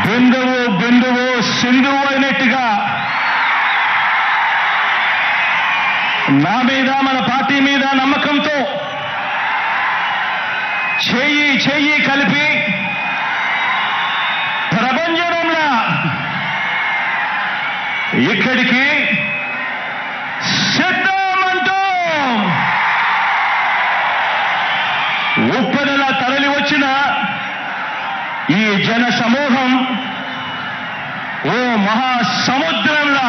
బిందువు బిందువు సింధువు అయినట్టుగా నా మీద మన పార్టీ మీద నమ్మకంతో చెయ్యి చెయ్యి కలిపి ప్రపంచంలో ఇక్కడికి సిద్ధమంటూ ఉప్పెనలా తరలి వచ్చిన ఈ జన సమూహం ఓ మహాసముద్రంలా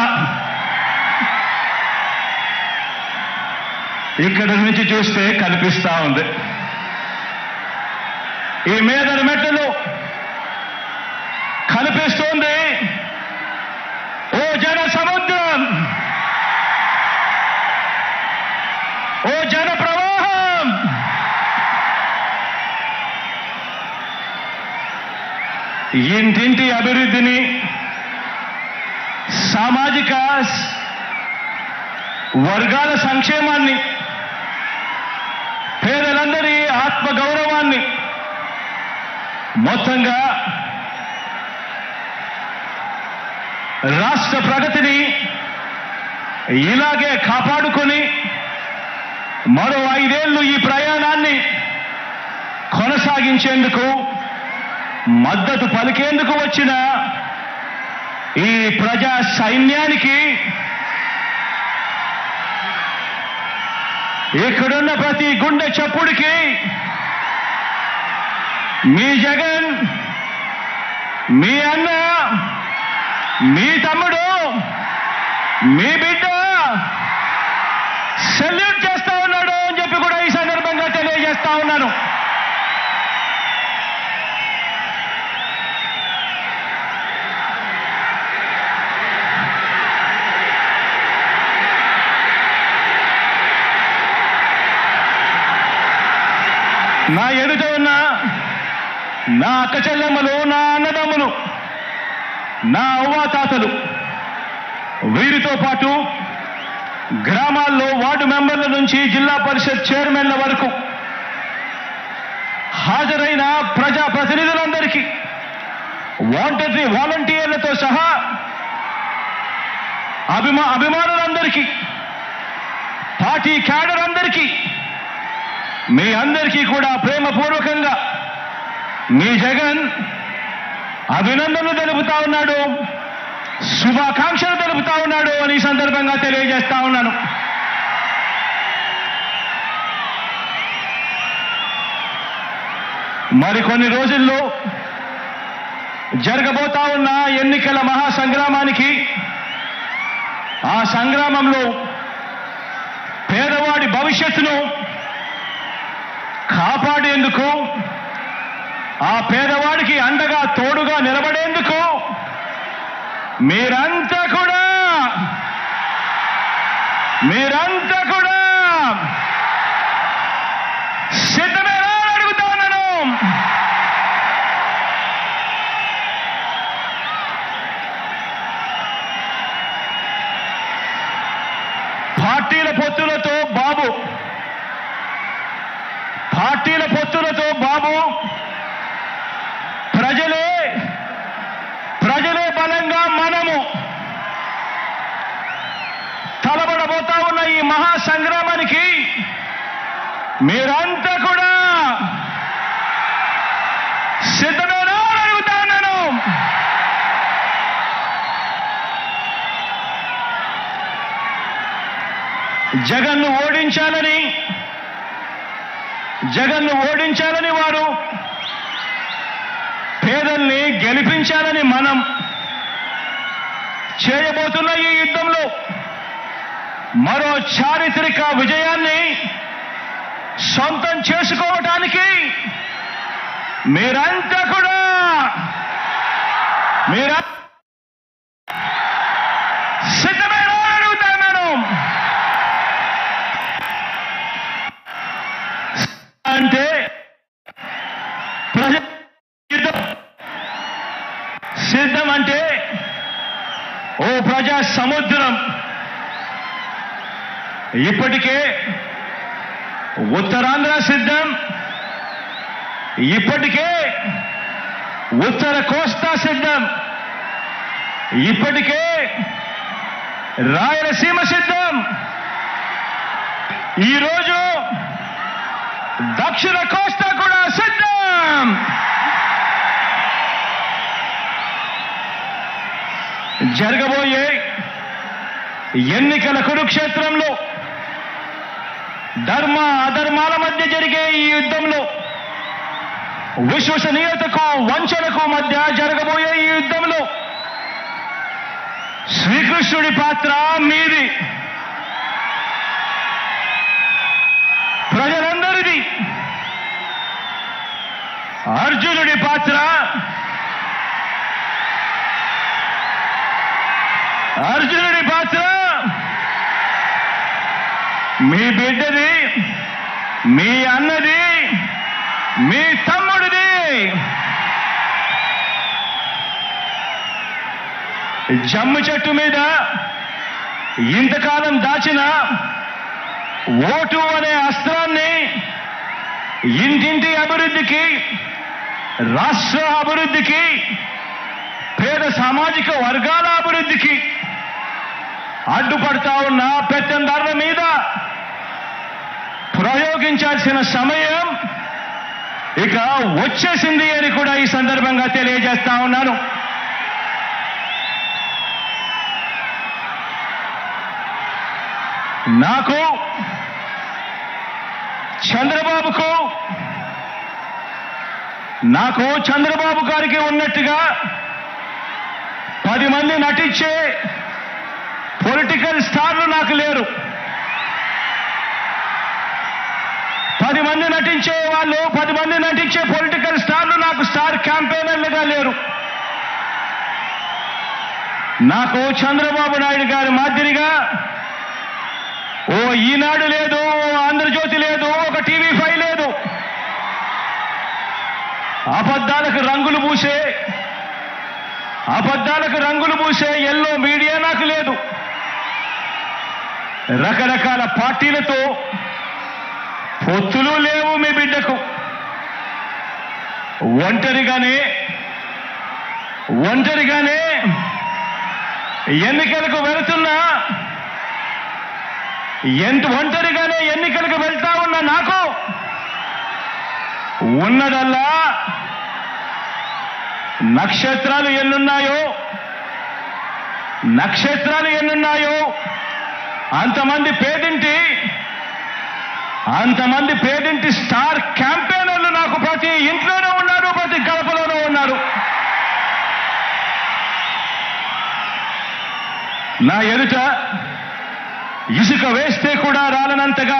ఇక్కడ నుంచి చూస్తే కనిపిస్తా ఉంది. ఈ మేదర మెట్టలు కనిపిస్తోంది ఓ జన సముద్రం, ఓ జన ప్రవాహం. ఇంటింటి అభివృద్ధిని, సామాజిక వర్గాల సంక్షేమాన్ని, పేదలందరి ఆత్మగౌరవాన్ని, మొత్తంగా రాష్ట్ర ప్రగతిని ఇలాగే కాపాడుకొని మరో 5 ఏళ్లు ఈ ప్రయాణాన్ని కొనసాగించేందుకు మద్దతు పలికేందుకు వచ్చిన ఈ ప్రజా సైన్యానికి, ఇక్కడున్న ప్రతి గుండె చప్పుడికి మీ జగన్, మీ అన్న, మీ తమ్ముడు, మీ బిడ్డ సెల్యూట్ చేస్తా ఉన్నాడు అని చెప్పి కూడా ఈ సందర్భంగా తెలియజేస్తా ఉన్నాను. నా ఎదుట ఉన్న నా అక్క చెల్లెమ్మలు, నా అన్నదమ్ములు, నా అవ్వాతాతలు, వీరితో పాటు గ్రామాల్లో వార్డు మెంబర్ల నుంచి జిల్లా పరిషత్ చైర్మన్ల వరకు హాజరైన ప్రజా ప్రతినిధులందరికీ, వాలంటీర్లతో సహా అభిమానులందరికీ, పార్టీ క్యాడర్ అందరికీ, మీ అందరికీ కూడా ప్రేమపూర్వకంగా మీ జగన్ అభినందనలు తెలుపుతా ఉన్నాడు, శుభాకాంక్షలు తెలుపుతా ఉన్నాడు అని ఈ సందర్భంగా తెలియజేస్తా ఉన్నాను. మరికొన్ని రోజుల్లో జరగబోతా ఉన్న ఎన్నికల మహాసంగ్రామానికి, ఆ సంగ్రామంలో పేదవాడి భవిష్యత్తును కాపాడేందుకు, ఆ పేదవాడికి అండగా తోడుగా నిలబడేందుకు మీరంతా కూడా సిద్ధమేనా అని అడుగుతా ఉన్నాను. పార్టీల పొత్తులతో బాబు ప్రజలే బలంగా మనము తలబడబోతా ఉన్న ఈ మహాసంగ్రామానికి మీరంతా కూడా సిద్ధమేనా అని అడుగుతా ఉన్నాను. జగన్ను ఓడించాలని వారు, పేదల్ని గెలిపించాలని మనం చేయబోతున్న ఈ యుద్ధంలో మరో చారిత్రక విజయాన్ని సొంతం చేసుకోవటానికి మీరంతా కూడా సిద్ధమేనా అని అడుగుతున్నాను. అంటే సిద్ధం అంటే ఓ ప్రజా సముద్రం. ఇప్పటికే ఉత్తరాంధ్ర సిద్ధం, ఇప్పటికే ఉత్తర కోస్తా సిద్ధం, ఇప్పటికే రాయలసీమ సిద్ధం, ఈరోజు దక్షిణ కోస్తా కూడా సిద్ధం. జరగబోయే ఎన్నికల కురుక్షేత్రంలో ధర్మ అధర్మాల మధ్య జరిగే ఈ యుద్ధంలో, విశ్వసనీయతకు వంచనకు మధ్య జరగబోయే ఈ యుద్ధంలో శ్రీకృష్ణుడి పాత్ర మీది, ప్రజలందరిది. అర్జునుడి పాత్ర మీ బిడ్డది, మీ అన్నది, మీ తమ్ముడిది. జమ్ము చెట్టు మీద ఇంతకాలం దాచిన ఓటు అనే అస్త్రాన్ని ఇంటింటి అభివృద్ధికి, రాష్ట్ర అభివృద్ధికి, పేద సామాజిక వర్గాల అభివృద్ధికి అడ్డుపడతా ఉన్న పెత్తందారుల మీద ప్రయోగించాల్సిన సమయం ఇక వచ్చేసింది అని కూడా ఈ సందర్భంగా తెలియజేస్తా ఉన్నాను. నాకు, చంద్రబాబు గారికి ఉన్నట్టుగా 10 మంది నటించే పొలిటికల్ స్టార్లు నాకు లేరు. 10 మంది నటించే వాళ్ళు, 10 మంది నటించే పొలిటికల్ స్టార్లు నాకు స్టార్ క్యాంపెయినర్లుగా లేరు. నాకు చంద్రబాబు నాయుడు గారి మాదిరిగా ఓ ఈనాడు లేదు, ఓ ఆంధ్రజ్యోతి లేదు, ఒక TV5 లేదు. అబద్ధాలకు రంగులు పూసే ఎల్లో మీడియా నాకు లేదు. రకరకాల పార్టీలతో పొత్తులు లేవు మీ బిడ్డకు. ఒంటరిగానే ఎన్నికలకు వెళుతున్నా, ఒంటరిగానే ఎన్నికలకు వెళ్తా ఉన్న నాకు ఉన్నదల్లా నక్షత్రాలు ఎన్నున్నాయో అంతమంది పేదింటి స్టార్ క్యాంపెయినర్లు నాకు ప్రతి ఇంట్లోనూ ఉన్నారు, ప్రతి గడపలోనూ ఉన్నారు. నా ఎదుట ఇసుక వేస్తే కూడా రాలనంతగా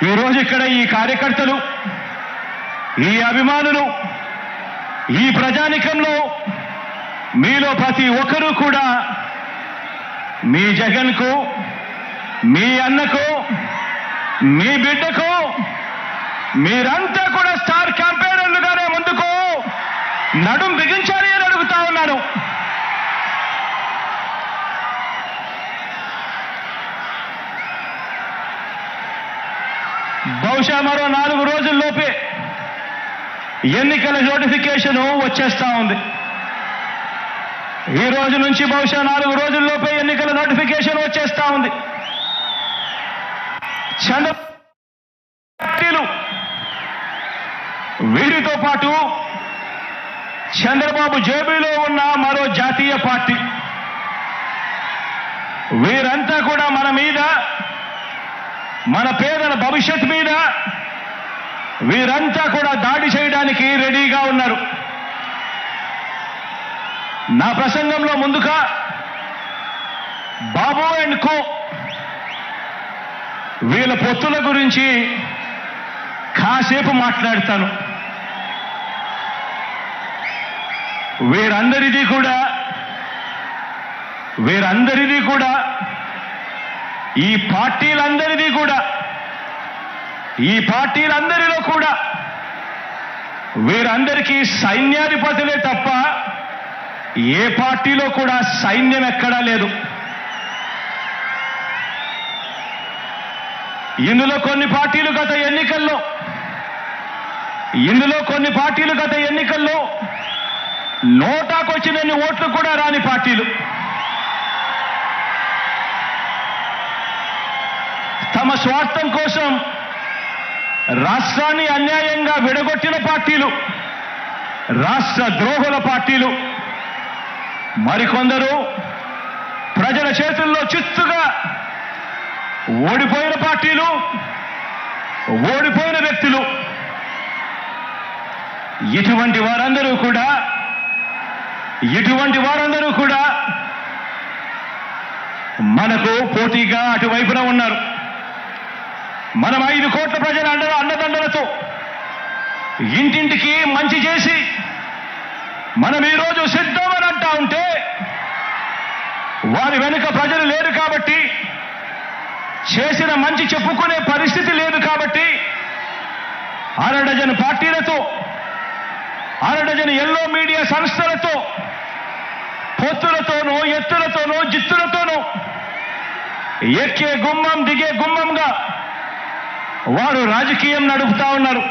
ఈరోజు ఇక్కడ ఈ కార్యకర్తలు, ఈ అభిమానులు, ఈ ప్రజానికంలో మీలో ప్రతి ఒక్కరూ కూడా మీ జగన్కు, మీ అన్నకు, మీ బిడ్డకు మీరంతా కూడా స్టార్ క్యాంపెయినర్లుగానే ముందుకు నడుం బిగించాలి అని అడుగుతా ఉన్నాను. బహుశా మరో 4 రోజుల్లోపే ఎన్నికల నోటిఫికేషన్ వచ్చేస్తా ఉంది. ఈ రోజు నుంచి బహుశా 4 రోజుల్లోపే ఎన్నికల నోటిఫికేషన్ వచ్చేస్తా ఉంది. పార్టీలు, వీరితో పాటు చంద్రబాబు జేబులో ఉన్న మరో జాతీయ పార్టీ, వీరంతా కూడా మన మీద, మన పేదల భవిష్యత్ మీద వీరంతా కూడా దాడి చేయడానికి రెడీగా ఉన్నారు. నా ప్రసంగంలో ముందుగా బాబు అండ్ కో వీళ్ళ పొత్తుల గురించి కాసేపు మాట్లాడతాను. వీరందరిది కూడా ఈ పార్టీలందరిలో కూడా వీరందరికీ సైన్యాధిపతులే తప్ప ఏ పార్టీలో కూడా సైన్యం ఎక్కడా లేదు. ఇందులో కొన్ని పార్టీలు గత ఎన్నికల్లో ఇందులో కొన్ని పార్టీలు గత ఎన్నికల్లో నోటాకొచ్చినన్ని ఓట్లు కూడా రాని పార్టీలు, తమ స్వార్థం కోసం రాష్ట్రాన్ని అన్యాయంగా విడగొట్టిన పార్టీలు, రాష్ట్ర ద్రోహుల పార్టీలు, మరికొందరు ప్రజల చేతుల్లో చిత్తుగా ఓడిపోయిన పార్టీలు, ఓడిపోయిన వ్యక్తులు. ఇటువంటి వారందరూ కూడా మనకు పోటీగా అటువైపున ఉన్నారు. మనం 5 కోట్ల ప్రజల అండదండలతో ఇంటింటికి మంచి చేసి మనం ఈరోజు సిద్ధమని అంటా ఉంటే వారి వెనుక ప్రజలు లేరు కాబట్టి, చేసిన మంచి చెప్పుకునే పరిస్థితి లేదు కాబట్టి, అరడజన్ పార్టీలతో, అరడజన్ ఎల్లో మీడియా సంస్థలతో, పొత్తులతోనూ, ఎత్తులతోనూ, జిత్తులతోనూ ఎక్కే గుమ్మం దిగే గుమ్మంగా వారు రాజకీయం నడుపుతా ఉన్నారు.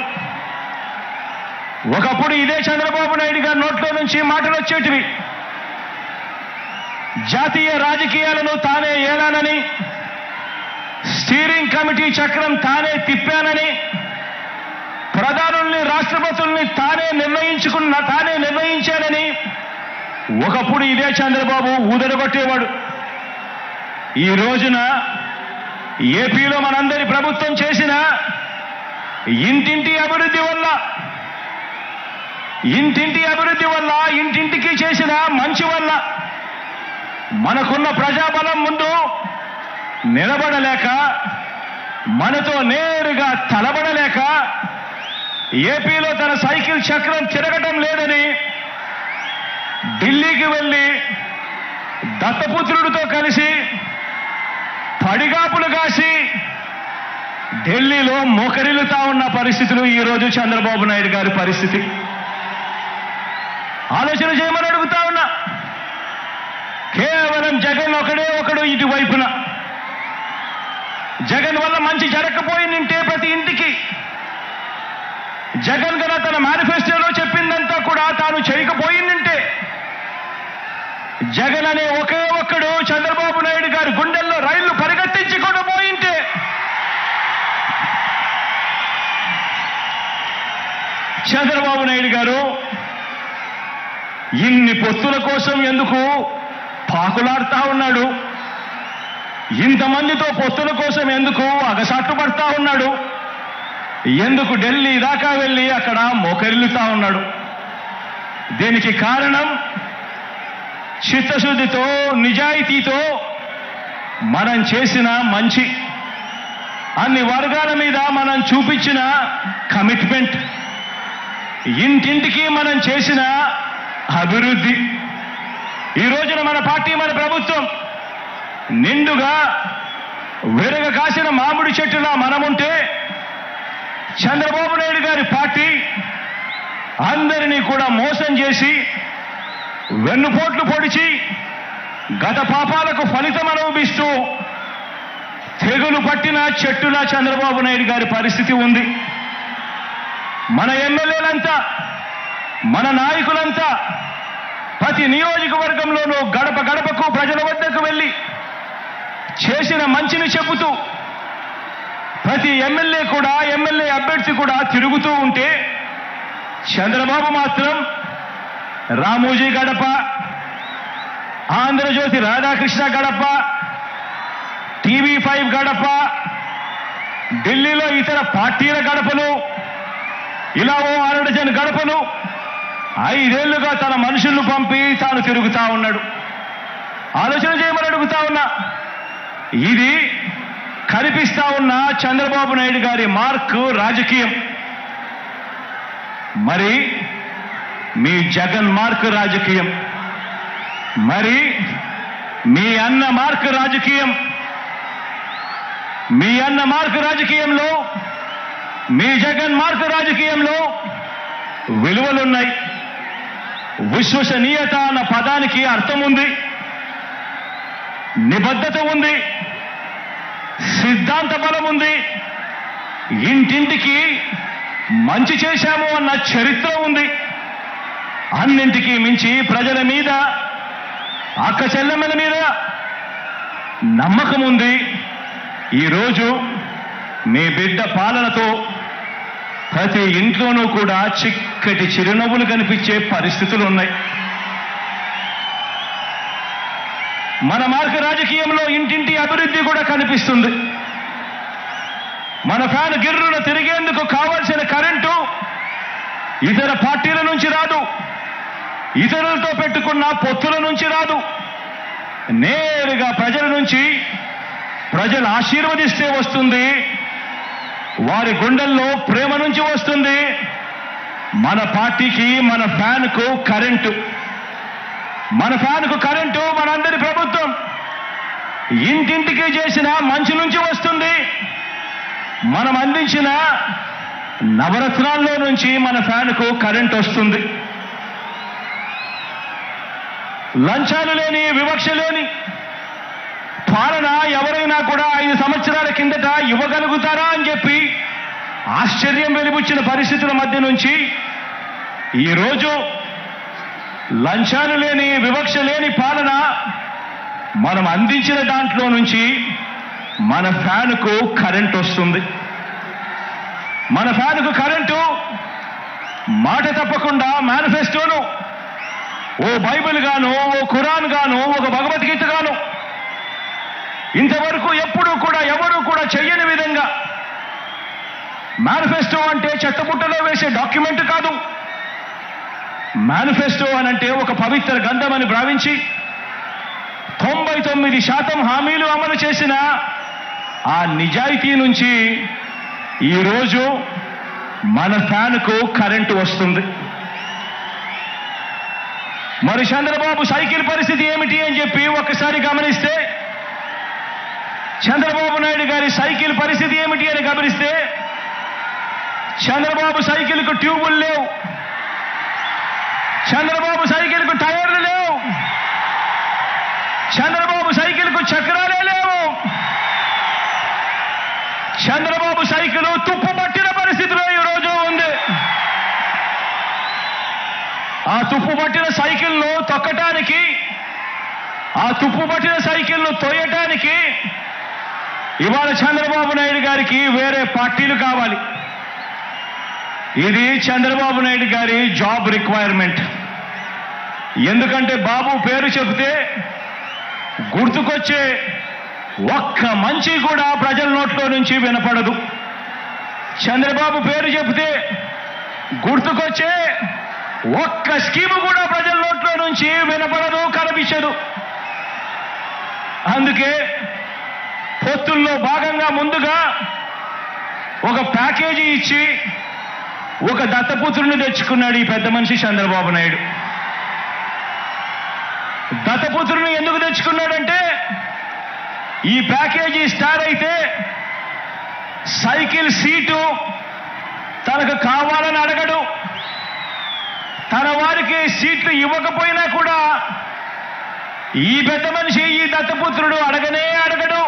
ఒకప్పుడు ఇదే చంద్రబాబు నాయుడు గారి నోట్లో నుంచి మాటలు వచ్చేటివి. జాతీయ రాజకీయాలను తానే ఏలానని, స్టీరింగ్ కమిటీ చక్రం తానే తిప్పానని, ప్రధానుల్ని, రాష్ట్రపతుల్ని తానే నిర్ణయించానని ఒకప్పుడు ఇదే చంద్రబాబు ఊదరగొట్టేవాడు. ఈ రోజున ఏపీలో మనందరి ప్రభుత్వం చేసిన ఇంటింటి అభివృద్ధి వల్ల, ఇంటింటికి చేసిన మంచి వల్ల మనకున్న ప్రజాబలం ముందు నిలబడలేక, మనతో నేరుగా తలబడలేక, ఏపీలో తన సైకిల్ చక్రం తిరగటం లేదని ఢిల్లీకి వెళ్ళి దత్తపుత్రుడితో కలిసి పడిగాపులు కాసి ఢిల్లీలో మోకరిల్లుతా ఉన్న పరిస్థితులు ఈరోజు చంద్రబాబు నాయుడు గారి పరిస్థితి. ఆలోచన చేయమని అడుగుతా ఉన్నా. కేవలం జగన్ ఒకడు ఇటువైపున. జగన్ వల్ల మంచి జరగకపోయిందంటే ప్రతి ఇంటికి, జగన్ గన తన మేనిఫెస్టోలో చెప్పిందంతా కూడా తాను చేయకపోయిందంటే, జగన్ అనే ఒకే ఒక్కడు చంద్రబాబు నాయుడు గారి గుండెల్లో రైళ్లు పరిగెత్తించుకొని పోయింటే, చంద్రబాబు నాయుడు గారు ఇన్ని పొత్తుల కోసం ఎందుకు పాకులాడుతా ఉన్నాడు? ఇంతమందితో పొత్తుల కోసం ఎందుకు అగసాట్లు పడతా ఉన్నాడు? ఎందుకు ఢిల్లీ దాకా వెళ్ళి అక్కడ మోకరిల్లుతా ఉన్నాడు? దీనికి కారణం చిత్తశుద్ధితో, నిజాయితీతో మనం చేసిన మంచి, అన్ని వర్గాల మీద మనం చూపించిన కమిట్మెంట్, ఇంటింటికి మనం చేసిన అభివృద్ధి. ఈ రోజున మన పార్టీ, మన ప్రభుత్వం నిండుగా విరగ కాసిన మామిడి చెట్టులా మనముంటే, చంద్రబాబు నాయుడు గారి పార్టీ అందరినీ కూడా మోసం చేసి, వెన్నుపోట్లు పొడిచి, గత పాపాలకు ఫలితం అనుభవిస్తూ తెగులు పట్టిన చెట్టులా చంద్రబాబు నాయుడు గారి పరిస్థితి ఉంది. మన ఎమ్మెల్యేలంతా, మన నాయకులంతా ప్రతి నియోజకవర్గంలోనూ గడప గడపకు ప్రజల వద్దకు వెళ్ళి చేసిన మంచిని చెబుతూ, ప్రతి ఎమ్మెల్యే అభ్యర్థి కూడా తిరుగుతూ ఉంటే, చంద్రబాబు మాత్రం రామోజీ గడప, ఆంధ్రజ్యోతి రాధాకృష్ణ గడప, TV5 గడప, ఢిల్లీలో ఇతర పార్టీల గడపలు, ఇలా ఓ 6 డజన్ గడపలు 5 ఏళ్లుగా తన మనుషులను పంపి తాను తిరుగుతా ఉన్నాడు. ఆలోచన చేయమని అడుగుతా ఉన్నా. ఇది కనిపిస్తా ఉన్న చంద్రబాబు నాయుడు గారి మార్క్ రాజకీయం. మరి మీ జగన్ మార్క్ రాజకీయం, మరి మీ అన్న మార్క్ రాజకీయం. మీ అన్న మార్క్ రాజకీయంలో, మీ జగన్ మార్క్ రాజకీయంలో విలువలున్నాయి. విశ్వసనీయత అన్న పదానికి అర్థం ఉంది, నిబద్ధత ఉంది, సిద్ధాంత బలం ఉంది. ఇంటింటికి మంచి చేశాము అన్న చరిత్ర ఉంది. అన్నింటికీ మించి ప్రజల మీద, అక్క చెల్లెమ్మల మీద నమ్మకం ఉంది. ఈరోజు మీ బిడ్డ పాలనతో ప్రతి ఇంట్లోనూ కూడా చిక్కటి చిరునవ్వులు కనిపించే పరిస్థితులు ఉన్నాయి. మన మార్గ రాజకీయంలో ఇంటింటి అభివృద్ధి కూడా కనిపిస్తుంది. మన ఫ్యాన్ గిర్రున తిరిగేందుకు కావాల్సిన కరెంటు ఇతర పార్టీల నుంచి రాదు, ఇతరులతో పెట్టుకున్న పొత్తుల నుంచి రాదు, నేరుగా ప్రజల నుంచి, ప్రజలు ఆశీర్వదిస్తే వస్తుంది. వారి గుండెల్లో ప్రేమ నుంచి వస్తుంది. మన పార్టీకి, మన ఫ్యాన్కు కరెంటు, మన ఫ్యాన్కు కరెంటు మనందరి ప్రభుత్వం ఇంటింటికి చేసిన మంచి నుంచి వస్తుంది. మనం అందించిన నవరత్నాల్లో నుంచి మన ఫ్యాన్కు కరెంటు వస్తుంది. లంచాలు లేని, వివక్ష లేని పాలన ఎవరైనా కూడా 5 సంవత్సరాల కిందట ఇవ్వగలుగుతారా అని చెప్పి ఆశ్చర్యం వెలిబుచ్చిన పరిస్థితుల మధ్య నుంచి ఈరోజు లంచాలు లేని, వివక్ష లేని పాలన మనం అందించిన దాంట్లో నుంచి మన ఫ్యాన్కు కరెంటు వస్తుంది. మన ఫ్యాన్కు కరెంటు మాట తప్పకుండా మేనిఫెస్టోను ఓ బైబిల్ గాను, ఓ ఖురాన్ గాను, ఒక భగవద్గీత గాను ఇంతవరకు ఎప్పుడూ కూడా ఎవరూ కూడా చెయ్యని విధంగా, మేనిఫెస్టో అంటే చెత్తబుట్టలో వేసే డాక్యుమెంట్ కాదు. మేనిఫెస్టో అనంటే ఒక పవిత్ర గ్రంథం అని భావించి 99% హామీలు అమలు చేసిన ఆ నిజాయితీ నుంచి ఈరోజు మన ఫ్యాన్కు కరెంటు వస్తుంది. మరి చంద్రబాబు సైకిల్ పరిస్థితి ఏమిటి అని చెప్పి ఒక్కసారి గమనిస్తే, చంద్రబాబు నాయుడు గారి సైకిల్ పరిస్థితి ఏమిటి అని గమనిస్తే, చంద్రబాబు సైకిల్కు ట్యూబులు లేవు, చంద్రబాబు సైకిల్కు టైర్లు లేవు, చంద్రబాబు సైకిల్కు చక్రాలే లేవు. చంద్రబాబు సైకిల్ తుప్పు పట్టిన పరిస్థితిలో ఈరోజు ఉంది. ఆ తుప్పు పట్టిన సైకిల్ను తొక్కటానికి, ఆ తుప్పు పట్టిన సైకిల్ను తోయటానికి ఇవాళ చంద్రబాబు నాయుడు గారికి వేరే పార్టీలు కావాలి. ఇది చంద్రబాబు నాయుడు గారి జాబ్ రిక్వైర్మెంట్. ఎందుకంటే బాబు పేరు చెబితే గుర్తుకొచ్చే ఒక్క మంచి కూడా ప్రజల నోట్లో నుంచి వినపడదు. చంద్రబాబు పేరు చెబితే గుర్తుకొచ్చే ఒక్క స్కీము కూడా ప్రజల నోట్లో నుంచి వినపడదు, కనిపించదు. అందుకే పొత్తుల్లో భాగంగా ముందుగా ఒక ప్యాకేజీ ఇచ్చి ఒక దత్తపుత్రుని తెచ్చుకున్నాడు ఈ పెద్ద మనిషి చంద్రబాబు నాయుడు. దత్తపుత్రుని ఎందుకు తెచ్చుకున్నాడంటే, ఈ ప్యాకేజీ స్టార్ అయితే సైకిల్ సీటు తనకు కావాలని అడగడు, తన వారికి సీట్లు ఇవ్వకపోయినా కూడా ఈ పెద్ద మనిషి, ఈ దత్తపుత్రుడు అడగనే అడగడు.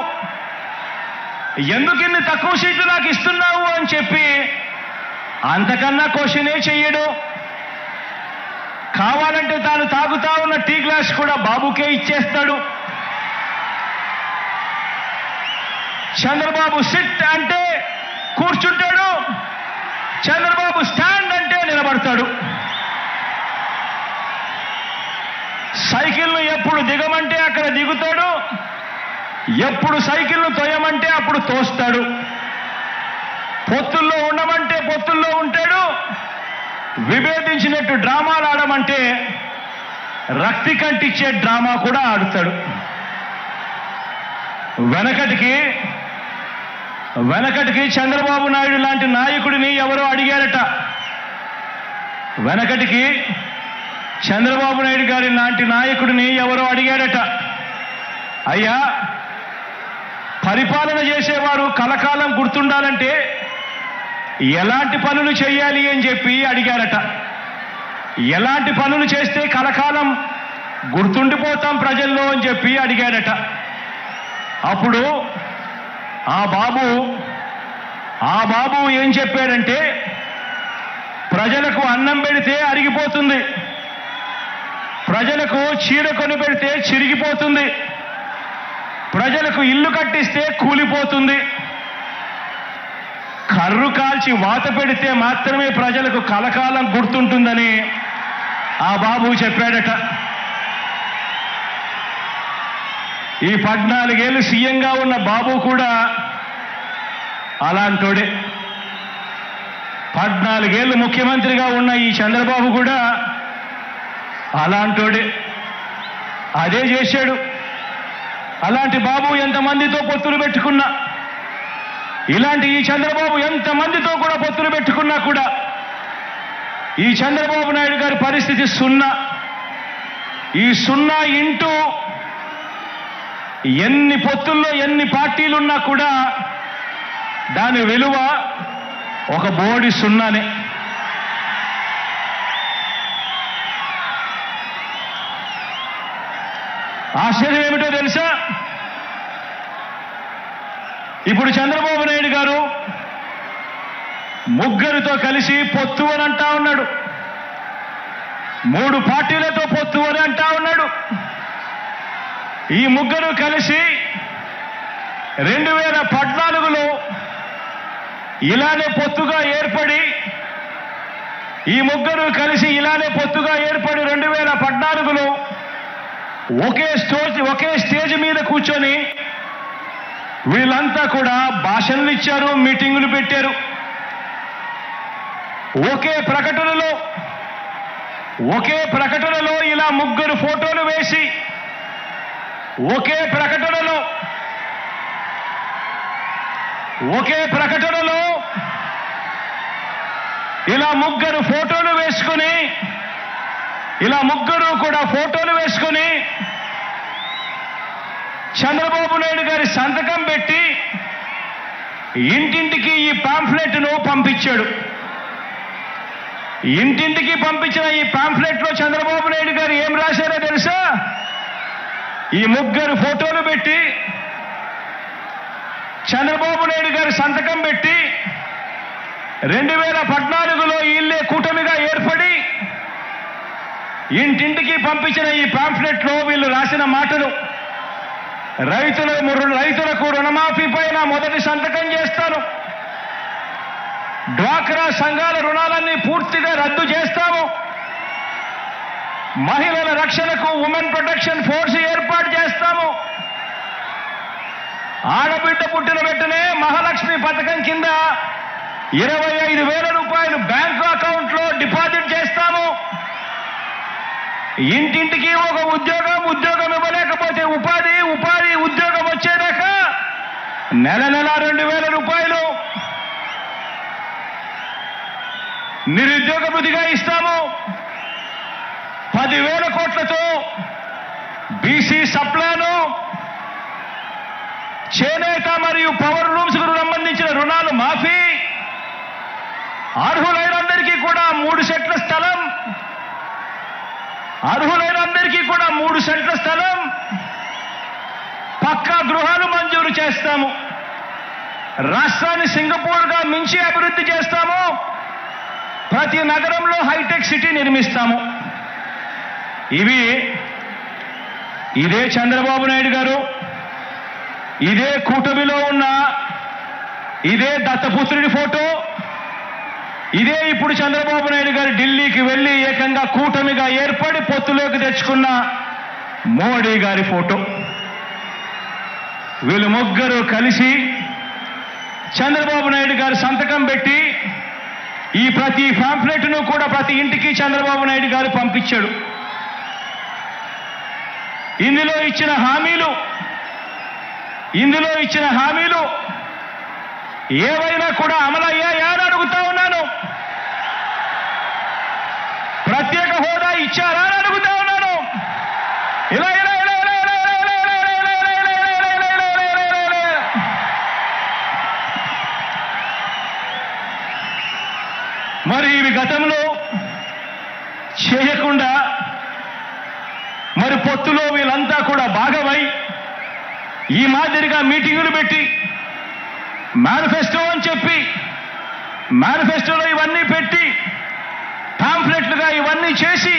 ఎందుకు ఇన్ని తక్కువ సీట్లు నాకు ఇస్తున్నావు అని చెప్పి అంతకన్నా క్వశ్చనే చెయ్యడు. కావాలంటే తాను తాగుతా ఉన్న టీ గ్లాస్ కూడా బాబుకే ఇచ్చేస్తాడు. చంద్రబాబు సిట్ అంటే కూర్చుంటాడు, చంద్రబాబు స్టాండ్ అంటే నిలబడతాడు. సైకిల్ను ఎప్పుడు దిగమంటే అక్కడ దిగుతాడు, ఎప్పుడు సైకిల్ను తోయమంటే అప్పుడు తోస్తాడు. పొత్తుల్లో ఉండమంటే పొత్తుల్లో ఉంటాడు, విభేదించినట్టు డ్రామాలు ఆడమంటే రక్తి కంటిచ్చే డ్రామా కూడా ఆడుతాడు. వెనకటికి చంద్రబాబు నాయుడు లాంటి నాయకుడిని ఎవరో అడిగారట. వెనకటికి చంద్రబాబు నాయుడు గారి లాంటి నాయకుడిని ఎవరో అడిగారట, అయ్యా పరిపాలన చేసేవారు కలకాలం గుర్తుండాలంటే ఎలాంటి పనులు చేయాలి అని చెప్పి అడిగారట. ఎలాంటి పనులు చేస్తే కలకాలం గుర్తుండిపోతాం ప్రజల్లో అని చెప్పి అడిగారట. అప్పుడు ఆ బాబు ఏం చెప్పాడంటే, ప్రజలకు అన్నం పెడితే అరిగిపోతుంది, ప్రజలకు చీర కొని పెడితే చిరిగిపోతుంది, ప్రజలకు ఇల్లు కట్టిస్తే కూలిపోతుంది, కర్రు కాల్చి వాత పెడితే మాత్రమే ప్రజలకు కలకాలం గుర్తుంటుందని ఆ బాబు చెప్పాడట. ఈ 14 ఏళ్ళు సీఎంగా ఉన్న బాబు కూడా అలాంటోడే. 14 ఏళ్ళు ముఖ్యమంత్రిగా ఉన్న ఈ చంద్రబాబు కూడా అలాంటోడే. అదే చేశాడు. అలాంటి బాబు ఎంతమందితో పొత్తులు పెట్టుకున్నా, ఇలాంటి ఈ చంద్రబాబు ఎంతమందితో కూడా పొత్తులు పెట్టుకున్నా కూడా ఈ చంద్రబాబు నాయుడు గారి పరిస్థితి సున్నా. ఈ సున్నా ఇంటూ ఎన్ని పొత్తుల్లో ఎన్ని పార్టీలున్నా కూడా దాని విలువ ఒక బోడి సున్నానే. ఆశ్చర్యం ఏమిటో తెలుసా? ఇప్పుడు చంద్రబాబు నాయుడు గారు ముగ్గురితో కలిసి పొత్తు అని అంటా ఉన్నాడు, 3 పార్టీలతో పొత్తు అని అంటా ఉన్నాడు. ఈ ముగ్గురు కలిసి 2014లో ఇలానే పొత్తుగా ఏర్పడి, ఈ ముగ్గురు కలిసి ఇలానే పొత్తుగా ఏర్పడి 2014లో ఒకే స్టేజ్ మీద కూర్చొని వీళ్ళంతా కూడా భాషణలు ఇచ్చారు, మీటింగులు పెట్టారు. ఒకే ప్రకటనలో ఇలా ముగ్గురు ఫోటోలు వేసి ఒకే ప్రకటనలో ఇలా ముగ్గురు ఫోటోలు వేసుకుని, ఇలా ముగ్గురు కూడా ఫోటోలు వేసుకుని చంద్రబాబు నాయుడు గారి సంతకం పెట్టి ఇంటింటికి ఈ పాంఫ్లెట్ను పంపించాడు. ఇంటింటికి పంపించిన ఈ పాంఫ్లెట్లో చంద్రబాబు నాయుడు గారు ఏం రాశారో తెలుసా? ఈ ముగ్గురు ఫోటోలు పెట్టి చంద్రబాబు నాయుడు గారి సంతకం పెట్టి 2014లో వీళ్ళే కూటమిగా ఏర్పడి ఇంటింటికి పంపించిన ఈ పాంఫ్లెట్లో వీళ్ళు రాసిన మాటలు: రైతులకు రుణమాఫీ పైన మొదటి సంతకం చేస్తాను, డ్వాక్రా సంఘాల రుణాలన్నీ పూర్తిగా రద్దు చేస్తాము, మహిళల రక్షణకు ఉమెన్ ప్రొటెక్షన్ ఫోర్స్ ఏర్పాటు చేస్తాము, ఆడబిడ్డ పుట్టిన వెంటనే మహాలక్ష్మి పథకం కింద 25,000 రూపాయలు బ్యాంకు అకౌంట్లో డిపాజిట్ చేస్తాము, ఇంటింటికి ఒక ఉద్యోగం ఇవ్వలేకపోతే ఉపాధి ఉద్యోగం వచ్చేదాకా నెల 2,000 రూపాయలు నిరుద్యోగ వృత్తిగా ఇస్తాము, 10,000 కోట్లతో బీసీ సప్లాను, చేనేత మరియు పవర్ లూమ్స్ కు సంబంధించిన రుణాలు మాఫీ, అర్హులైనందరికీ కూడా 3 సెంట్ల స్థలం, అర్హులైనందరికీ కూడా 3 సెంట్ల స్థలం, పక్కా గృహాలు మంజూరు చేస్తాము, రాష్ట్రాన్ని సింగపూర్గా మించి అభివృద్ధి చేస్తాము, ప్రతి నగరంలో హైటెక్ సిటీ నిర్మిస్తాము. ఇదే చంద్రబాబు నాయుడు గారు, ఇదే కూటమిలో ఉన్న ఇదే దత్తపుత్రుడి ఫోటో, ఇదే ఇప్పుడు చంద్రబాబు నాయుడు గారు ఢిల్లీకి వెళ్ళి ఏకంగా కూటమిగా ఏర్పడి పొత్తులోకి తెచ్చుకున్న మోడీ గారి ఫోటో. వీళ్ళు ముగ్గురు కలిసి చంద్రబాబు నాయుడు గారు సంతకం పెట్టి ఈ ప్రతి పాంఫ్లెట్ను కూడా ప్రతి ఇంటికి చంద్రబాబు నాయుడు గారు పంపించాడు. ఇందులో ఇచ్చిన హామీలు ఏవైనా కూడా అమలయ్యాయా అని అడుగుతా ఉన్నాను. ప్రత్యేక హోదా ఇచ్చారా అని అడుగుతా ఉన్నాను. ఇలా మరి ఇవి గతంలో చేయకుండా మరి పొత్తులో వీళ్ళంతా కూడా భాగమై ఈ మాదిరిగా మీటింగులు పెట్టి మేనిఫెస్టో అని చెప్పి మేనిఫెస్టోలో ఇవన్నీ పెట్టి పాంఫ్లెట్లుగా ఇవన్నీ చేసి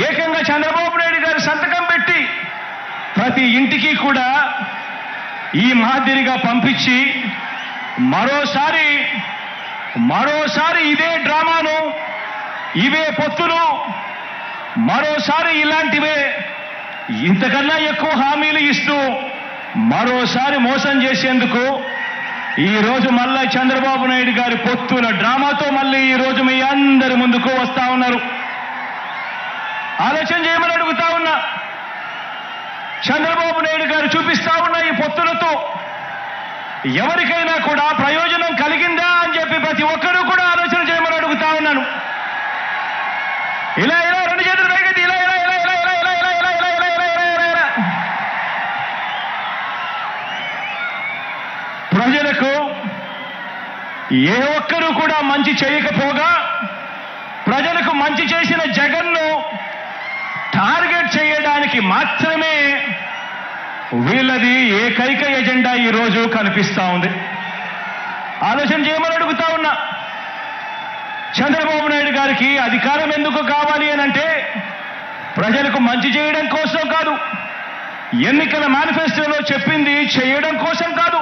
ఏకంగా చంద్రబాబు నాయుడు గారు సంతకం పెట్టి ప్రతి ఇంటికి కూడా ఈ మాదిరిగా పంపించి మరోసారి ఇదే డ్రామాను, ఇవే పొత్తులు, మరోసారి ఇలాంటివే ఇంతకన్నా ఎక్కువ హామీలు ఇస్తూ మరోసారి మోసం చేసేందుకు ఈరోజు మళ్ళా చంద్రబాబు నాయుడు గారి పొత్తుల డ్రామాతో మళ్ళీ ఈరోజు మీ అందరి ముందుకు వస్తా ఉన్నారు. ఆలోచన చేయమని అడుగుతా ఉన్నా. చంద్రబాబు నాయుడు గారు చూపిస్తా ఉన్న ఈ పొత్తులతో ఎవరికైనా కూడా ప్రయోజనం కలిగిందా అని చెప్పి ప్రతి ఒక్కరూ కూడా ఆలోచన చేయమని అడుగుతా ఉన్నాను. ఇలా రెండు చేతులు పైకెత్తి ఇలా ప్రజలకు ఏ ఒక్కరూ కూడా మంచి చేయకపోగా ప్రజలకు మంచి చేసిన జగన్ను టార్గెట్ చేయడానికి మాత్రమే వీళ్ళది ఏకైక ఎజెండా ఈరోజు కనిపిస్తా ఉంది. ఆలోచన చేయమని అడుగుతా ఉన్నా. చంద్రబాబు నాయుడు గారికి అధికారం ఎందుకు కావాలి అనంటే ప్రజలకు మంచి చేయడం కోసం కాదు, ఎన్నికల మేనిఫెస్టోలో చెప్పింది చేయడం కోసం కాదు.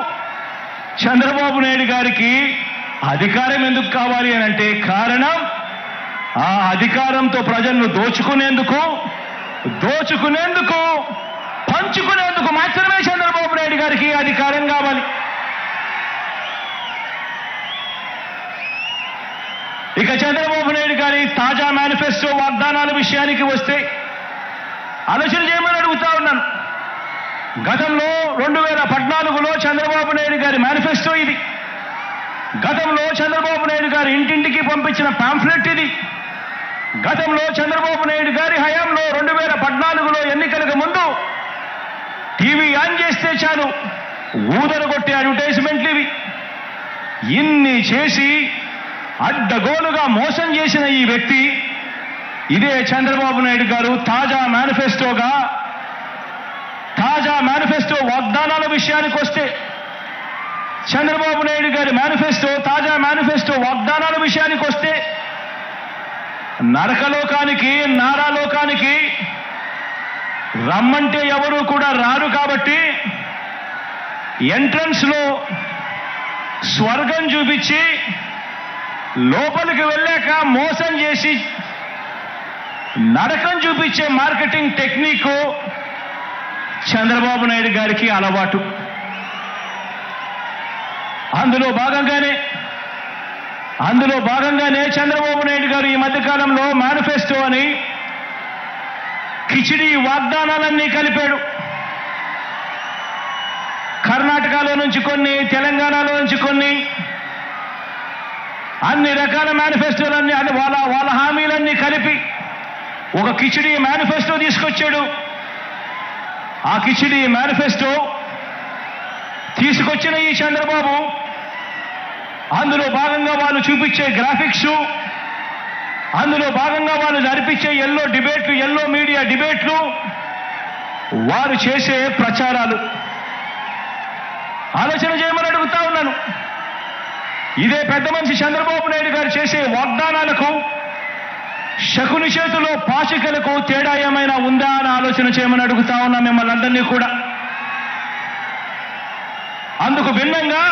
చంద్రబాబు నాయుడు గారికి అధికారం ఎందుకు కావాలి అనంటే కారణం ఆ అధికారంతో ప్రజలను దోచుకునేందుకు పంచుకునేందుకు మాత్రమే చంద్రబాబు నాయుడు గారికి అధికారం కావాలి. ఇక చంద్రబాబు నాయుడు గారి తాజా మేనిఫెస్టో వాగ్దానాల విషయానికి వస్తే ఆలోచన చేయమని అడుగుతా ఉన్నాను. గతంలో 2014లో చంద్రబాబు నాయుడు గారి మేనిఫెస్టో ఇది. గతంలో చంద్రబాబు నాయుడు గారు ఇంటింటికి పంపించిన పాంఫ్లెట్ ఇది. గతంలో చంద్రబాబు నాయుడు గారి హయాంలో 2014లో ఎన్నికలకు ముందు టీవీ ఆన్ చేస్తే చాలు ఊదరగొట్టే అడ్వర్టైజ్మెంట్లు ఇవి. ఇన్ని చేసి అడ్డగోలుగా మోసం చేసిన ఈ వ్యక్తి ఇదే చంద్రబాబు నాయుడు గారు తాజా మేనిఫెస్టో వాగ్దానాల విషయానికి వస్తే చంద్రబాబు నాయుడు గారి తాజా మేనిఫెస్టో వాగ్దానాల విషయానికి వస్తే నరకలోకానికి నారాలోకానికి రమ్మంటే ఎవరు కూడా రారు కాబట్టి ఎంట్రన్స్ లో స్వర్గం చూపించి లోపలికి వెళ్ళాక మోసం చేసి నరకం చూపించే మార్కెటింగ్ టెక్నిక్ చంద్రబాబు నాయుడు గారికి అలవాటు. అందులో భాగంగానే చంద్రబాబు నాయుడు గారు ఈ మధ్యకాలంలో మేనిఫెస్టో అని కిచిడి వాగ్దానాలన్నీ కలిపాడు. కర్ణాటకలో నుంచి కొన్ని, తెలంగాణలో నుంచి కొన్ని, అన్ని రకాల మేనిఫెస్టోలన్నీ వాళ్ళ హామీలన్నీ కలిపి ఒక కిచిడి మేనిఫెస్టో తీసుకొచ్చాడు. ఆ కిచిడి మేనిఫెస్టో తీసుకొచ్చిన ఈ చంద్రబాబు అందులో భాగంగా వాళ్ళు చూపించే గ్రాఫిక్స్, అందులో భాగంగా వాళ్ళు జరిపించే ఎల్లో మీడియా డిబేట్లు, వారు చేసే ప్రచారాలు ఆలోచన చేయమని అడుగుతా ఉన్నాను. ఇదే పెద్ద మనిషి చంద్రబాబు నాయుడు గారు చేసే వాగ్దానాలకు శకుని చేతిలో పాచికలకు తేడా ఏమైనా ఉందా అని ఆలోచన చేయమని అడుగుతా ఉన్నా మిమ్మల్ని అందరినీ కూడా. అందుకు భిన్నంగా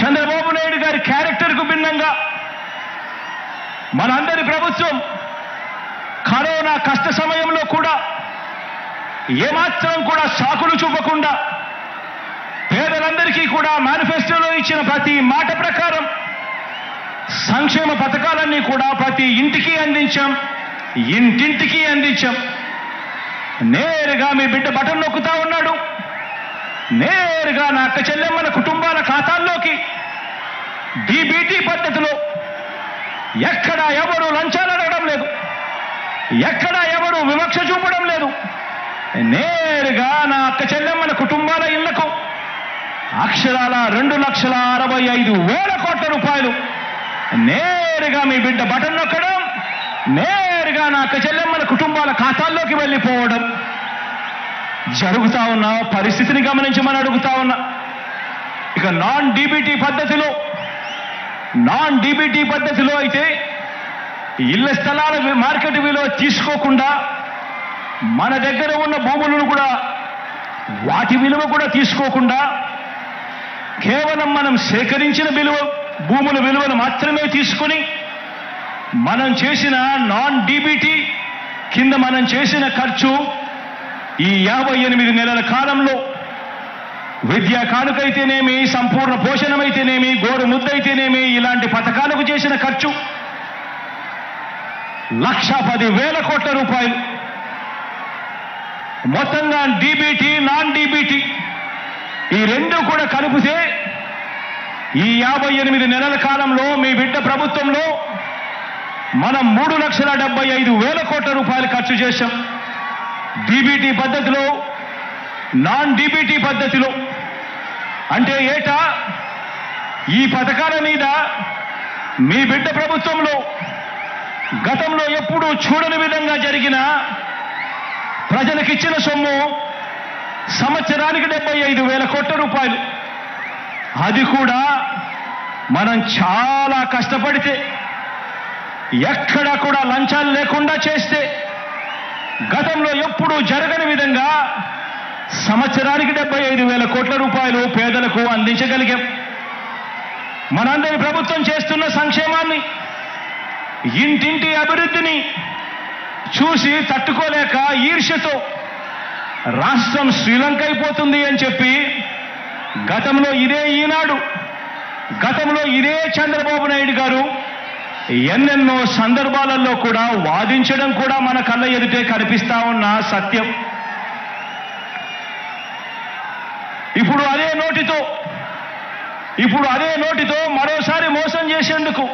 చంద్రబాబు నాయుడు గారి క్యారెక్టర్కు భిన్నంగా మనందరి ప్రభుత్వం కరోనా కష్ట సమయంలో కూడా ఏమాత్రం కూడా సాకులు చూపకుండా పేదలందరికీ కూడా మేనిఫెస్టోలో ఇచ్చిన ప్రతి మాట ప్రకారం సంక్షేమ పథకాలన్నీ కూడా ప్రతి ఇంటికి అందించాం, ఇంటింటికి అందించాం. నేరుగా మీ బిడ్డ బటన్ నొక్కుతా ఉన్నాడు. నేరుగా నా అక్క చెల్లెమ్మల కుటుంబాల ఖాతాల్లోకి డీబీటీ పద్ధతిలో ఎక్కడా ఎవరు లంచాలు అడగడం లేదు, ఎక్కడా ఎవరు వివక్ష చూపడం లేదు. నేరుగా నా అక్క చెల్లెమ్మల కుటుంబాల ఇళ్లకు అక్షరాల 2,65,000 కోట్ల రూపాయలు నేరుగా మీ బిడ్డ బటన్ నొక్కడం, నేరుగా నా అక్క చెల్లెమ్మల కుటుంబాల ఖాతాల్లోకి వెళ్ళిపోవడం జరుగుతా ఉన్న పరిస్థితిని గమనించమని అడుగుతా ఉన్నా. ఇక నాన్ డీబీటీ పద్ధతిలో అయితే ఇళ్ల స్థలాల మార్కెట్ విలువ తీసుకోకుండా మన దగ్గర ఉన్న భూములను కూడా వాటి విలువ కూడా తీసుకోకుండా కేవలం మనం సేకరించిన భూముల విలువను మాత్రమే తీసుకొని మనం చేసిన నాన్ డీబీటీ కింద మనం చేసిన ఖర్చు ఈ 58 నెలల కాలంలో విద్యా కానుకైతేనేమి, సంపూర్ణ పోషణమైతేనేమి, గోరు ముద్దైతేనేమి, ఇలాంటి పథకాలకు చేసిన ఖర్చు 1,10,000 కోట్ల రూపాయలు. మొత్తంగా డీబీటీ నాన్ డీబీటీ ఈ రెండు కూడా కలిపితే ఈ 58 నెలల కాలంలో మీ బిడ్డ ప్రభుత్వంలో మనం 3,75,000 కోట్ల రూపాయలు ఖర్చు చేశాం. డీబీటీ పద్ధతిలో, నాన్ డీబీటీ పద్ధతిలో. అంటే ఏటా ఈ పథకాల మీద మీ బిడ్డ ప్రభుత్వంలో గతంలో ఎప్పుడూ చూడని విధంగా జరిగిన ప్రజలకిచ్చిన సొమ్ము సంవత్సరానికి 75,000 కోట్ల రూపాయలు. అది కూడా మనం చాలా కష్టపడితే, ఎక్కడా కూడా లంచాలు లేకుండా చేస్తే గతంలో ఎప్పుడూ జరగని విధంగా సంవత్సరానికి 75,000 కోట్ల రూపాయలు పేదలకు అందించగలిగాం. మనందరి ప్రభుత్వం చేస్తున్న సంక్షేమాన్ని, ఇంటింటి అభివృద్ధిని చూసి తట్టుకోలేక ఈర్ష్యతో రాష్ట్రం శ్రీలంక అయిపోతుంది అని చెప్పి గతంలో ఇదే ఈనాడు, గతంలో ఇదే చంద్రబాబు నాయుడు గారు ఎన్నెన్నో సందర్భాలలో కూడా వాదించడం కూడా మన కళ్ళ ఎదుటే కనిపిస్తా ఉన్న సత్యం. ఇప్పుడు అదే నోటితో మరోసారి మోసం చేసేందుకు,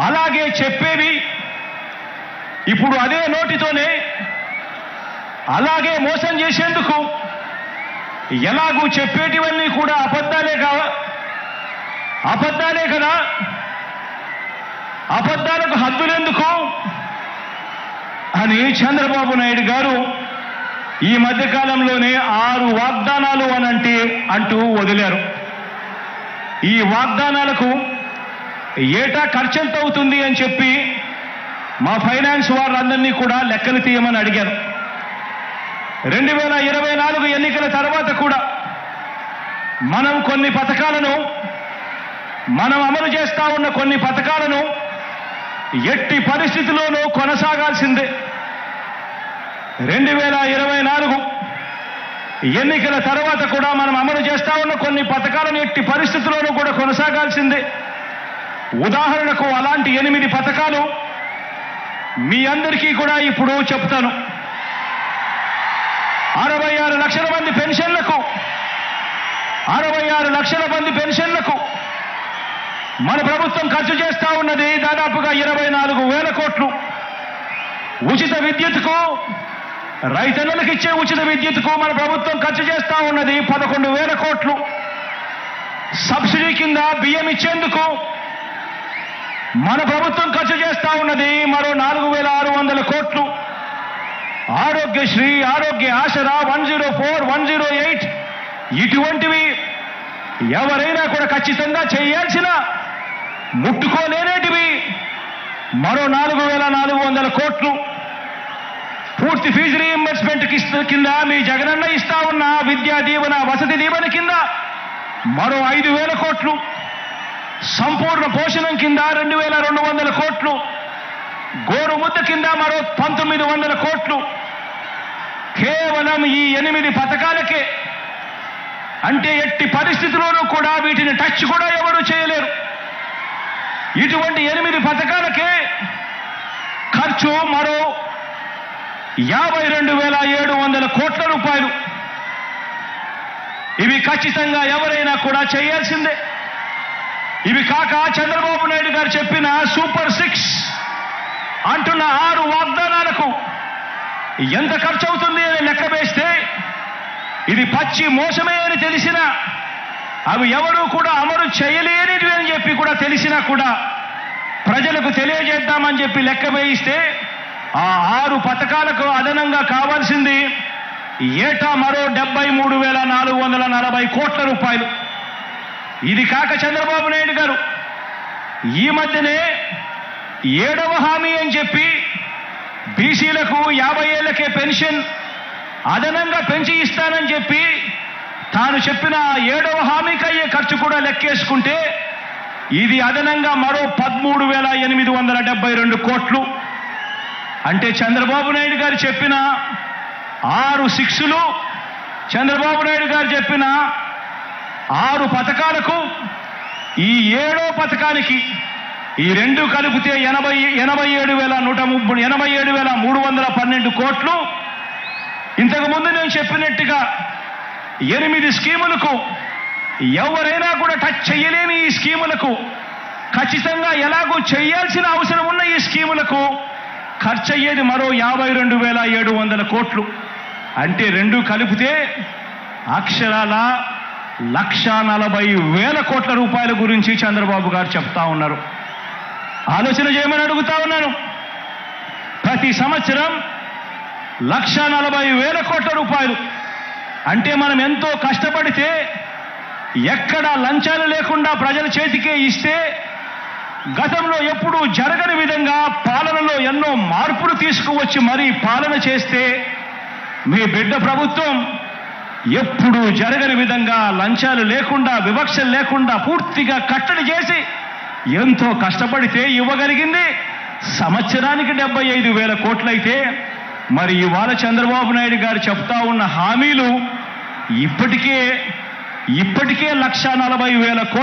అలాగే చెప్పేవి ఇప్పుడు అదే నోటితోనే అలాగే మోసం చేసేందుకు, ఎలాగూ చెప్పేటివన్నీ కూడా అబద్ధాలే కదా, అబద్ధాలకు హద్దులెందుకు అని చంద్రబాబు నాయుడు గారు ఈ మధ్యకాలంలోనే 6 వాగ్దానాలు అంటూ వదిలారు. ఈ వాగ్దానాలకు ఏటా ఖర్చు ఎంత అవుతుంది అని చెప్పి మా ఫైనాన్స్ వాళ్ళందరినీ కూడా లెక్కలు తీయమని అడిగారు. 2024 ఎన్నికల తర్వాత కూడా మనం అమలు చేస్తా ఉన్న కొన్ని పథకాలను ఎట్టి పరిస్థితిలోనూ కొనసాగాల్సిందే. 2024 ఎన్నికల తర్వాత కూడా మనం అమలు చేస్తా ఉన్న కొన్ని పథకాలను ఎట్టి పరిస్థితుల్లోనూ కూడా కొనసాగాల్సిందే. ఉదాహరణకు అలాంటి 8 పథకాలు మీ అందరికీ కూడా ఇప్పుడు చెప్తాను. 66 లక్షల మంది పెన్షన్లకు మన ప్రభుత్వం ఖర్చు చేస్తా ఉన్నది దాదాపుగా 24,000 కోట్లు. ఉచిత విద్యుత్కు, రైతన్నలకు ఇచ్చే ఉచిత విద్యుత్కు మన ప్రభుత్వం ఖర్చు చేస్తా ఉన్నది 11,000 కోట్లు. సబ్సిడీ కింద బియ్యం ఇచ్చేందుకు మన ప్రభుత్వం ఖర్చు చేస్తా ఉన్నది మరో 4,600 కోట్లు. ఆరోగ్యశ్రీ, ఆరోగ్య ఆసరా, 104, 108 ఇటువంటివి ఎవరైనా కూడా ఖచ్చితంగా చేయాల్సిన, ముట్టుకోలేనేటివి మరో 4,400 కోట్లు. పూర్తి ఫీజు రీయింబర్స్మెంట్ కింద మీ జగనన్న ఇస్తా ఉన్న విద్యా దీవెన, వసతి దీవెన కింద మరో 5,000 కోట్లు. సంపూర్ణ పోషణం కింద 2,200 కోట్లు. గోరు ముద్ద కింద మరో 1,900 కోట్లు. కేవలం ఈ 8 పథకాలకే. అంటే ఎట్టి పరిస్థితుల్లోనూ కూడా వీటిని టచ్ కూడా ఎవరు చేయలేరు. ఇటువంటి 8 పథకాలకే ఖర్చు మరో 52,700 కోట్ల రూపాయలు. ఇవి ఖచ్చితంగా ఎవరైనా కూడా చేయాల్సిందే. ఇవి కాక చంద్రబాబు నాయుడు గారు చెప్పిన సూపర్ 6 అంటున్న 6 వాగ్దానాలకు ఎంత ఖర్చు అవుతుంది అని లెక్క వేస్తే ఇది పచ్చి మోసమే అని తెలిసినా, అవి ఎవరూ కూడా అమలు చేయలేనివి అని చెప్పి కూడా తెలిసినా కూడా ప్రజలకు తెలియజేద్దామని చెప్పి లెక్క వేయిస్తే ఆ 6 పథకాలకు అదనంగా కావాల్సింది ఏటా మరో 73,440 కోట్ల రూపాయలు. ఇది కాక చంద్రబాబు నాయుడు గారు ఈ మధ్యనే 7వ హామీ అని చెప్పి బీసీలకు 50 ఏళ్లకే పెన్షన్ అదనంగా పెంచి ఇస్తానని చెప్పి తాను చెప్పిన 7వ హామీకి అయ్యే ఖర్చు కూడా లెక్కేసుకుంటే ఇది అదనంగా మరో 13,872 కోట్లు. అంటే చంద్రబాబు నాయుడు గారు చెప్పిన 6 6లు, చంద్రబాబు నాయుడు గారు చెప్పిన 6 పథకాలకు ఈ 7వ పథకానికి ఈ రెండు కలిపితే 87,312 కోట్లు. ఇంతకుముందు నేను చెప్పినట్టుగా 8 స్కీములకు ఎవరైనా కూడా టచ్ చేయలేని ఈ స్కీములకు ఖచ్చితంగా ఎలాగో చేయాల్సిన అవసరం ఉన్న ఈ స్కీములకు ఖర్చు అయ్యేది మరో 52,700 కోట్లు. అంటే రెండు కలిపితే అక్షరాల 1,40,000 కోట్ల రూపాయల గురించి చంద్రబాబు గారు చెప్తా ఉన్నారు. ఆలోచన చేయమని అడుగుతా ఉన్నాను. ప్రతి సంవత్సరం 1,40,000 కోట్ల రూపాయలు అంటే మనం ఎంతో కష్టపడితే ఎక్కడ లంచాలు లేకుండా ప్రజల చేతికే ఇస్తే గతంలో ఎప్పుడూ జరగని విధంగా పాలనలో ఎన్నో మార్పులు తీసుకువచ్చి మరీ పాలన చేస్తే మీ బిడ్డ ప్రభుత్వం ఎప్పుడూ జరగని విధంగా లంచాలు లేకుండా వివక్షలు లేకుండా పూర్తిగా కట్టడి చేసి ఎంతో కష్టపడితే ఇవ్వగలిగింది సంవత్సరానికి 75,000 కోట్లయితే మరి ఇవాళ చంద్రబాబు నాయుడు గారు చెప్తా ఉన్న హామీలు ఇప్పటికే 1,40,000 కోట్లు.